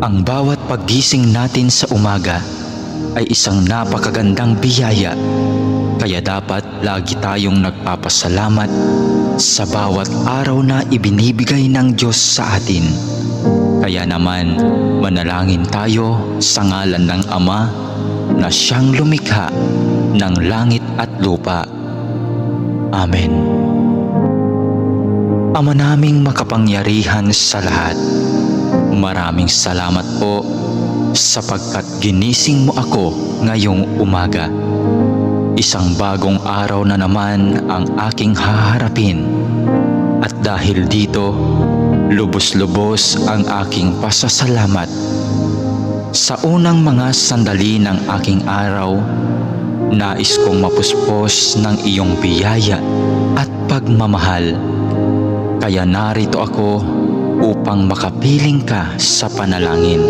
Ang bawat paggising natin sa umaga ay isang napakagandang biyaya, kaya dapat lagi tayong nagpapasalamat sa bawat araw na ibinibigay ng Diyos sa atin. Kaya naman, manalangin tayo sa ngalan ng Ama na siyang lumikha ng langit at lupa. Amen. Ama naming makapangyarihan sa lahat, maraming salamat po sapagkat ginising mo ako ngayong umaga. Isang bagong araw na naman ang aking haharapin. At dahil dito, lubos-lubos ang aking pasasalamat. Sa unang mga sandali ng aking araw, nais kong mapuspos ng iyong biyaya at pagmamahal. Kaya narito ako upang makapiling ka sa panalangin.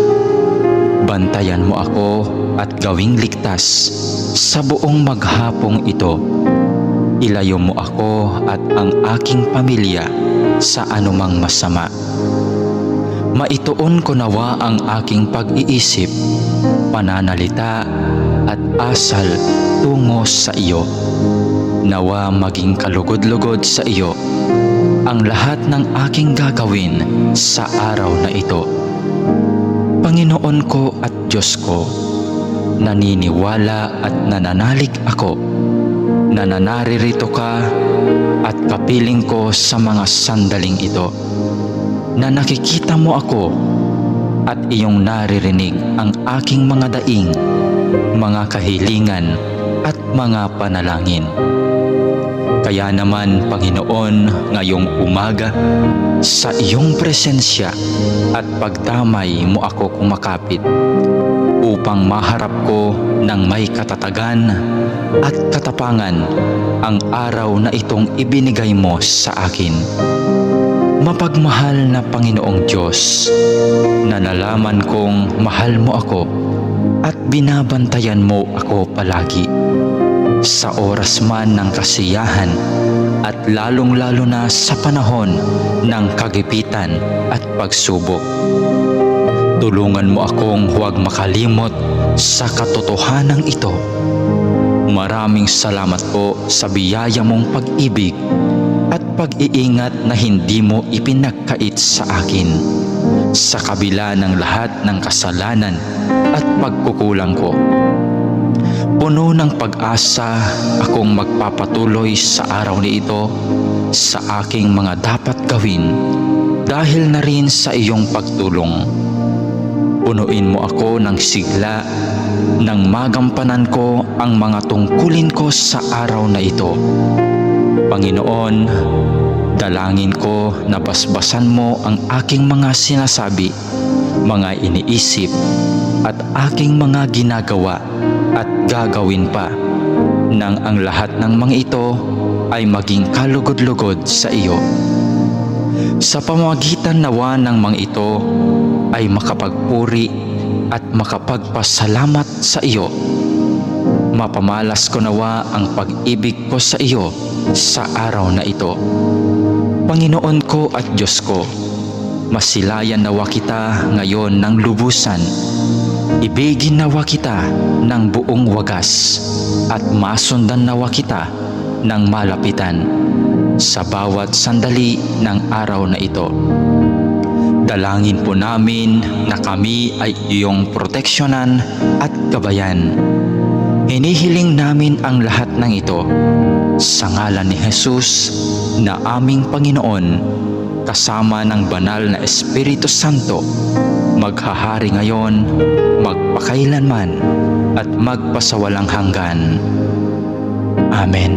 Bantayan mo ako at gawing ligtas sa buong maghapong ito. Ilayo mo ako at ang aking pamilya sa anumang masama. Maituon ko nawa ang aking pag-iisip, pananalita at asal tungo sa iyo. Nawa maging kalugod-lugod sa iyo ang lahat ng aking gagawin sa araw na ito. Panginoon ko at Diyos ko, naniniwala at nananalig ako na naririto ka at kapiling ko sa mga sandaling ito, na nakikita mo ako at iyong naririnig ang aking mga daing, mga kahilingan at mga panalangin. Kaya naman, Panginoon, ngayong umaga, sa iyong presensya at pagdamay mo ako kumakapit upang maharap ko ng may katatagan at katapangan ang araw na itong ibinigay mo sa akin. Mapagmahal na Panginoong Diyos, na nalaman kong mahal mo ako at binabantayan mo ako palagi. Sa oras man ng kasiyahan at lalong-lalo na sa panahon ng kagipitan at pagsubok. Tulungan mo akong huwag makalimot sa katotohanan ito. Maraming salamat po sa biyaya mong pag-ibig at pag-iingat na hindi mo ipinagkait sa akin, sa kabila ng lahat ng kasalanan at pagkukulang ko. Puno ng pag-asa akong magpapatuloy sa araw na ito sa aking mga dapat gawin dahil na rin sa iyong pagtulong. Punuin mo ako ng sigla nang magampanan ko ang mga tungkulin ko sa araw na ito. Panginoon, dalangin ko na basbasan mo ang aking mga sinasabi, mga iniisip at aking mga ginagawa at gagawin pa, nang ang lahat ng mga ito ay maging kalugod-lugod sa iyo. Sa pamamagitan nawa ng mga ito ay makapagpuri at makapagpasalamat sa iyo. Mapamalas ko nawa ang pag-ibig ko sa iyo sa araw na ito. Panginoon ko at Diyos ko, masilayan nawa kita ngayon ng lubusan. Ibigin nawa kita ng buong wagas at masundan nawa kita ng malapitan sa bawat sandali ng araw na ito. Dalangin po namin na kami ay iyong proteksyonan at gabayan. Hinihiling namin ang lahat ng ito sa ngalan ni Jesus na aming Panginoon, kasama ng banal na Espiritu Santo, maghahari ngayon, magpakailanman at magpasawalang hanggan. Amen.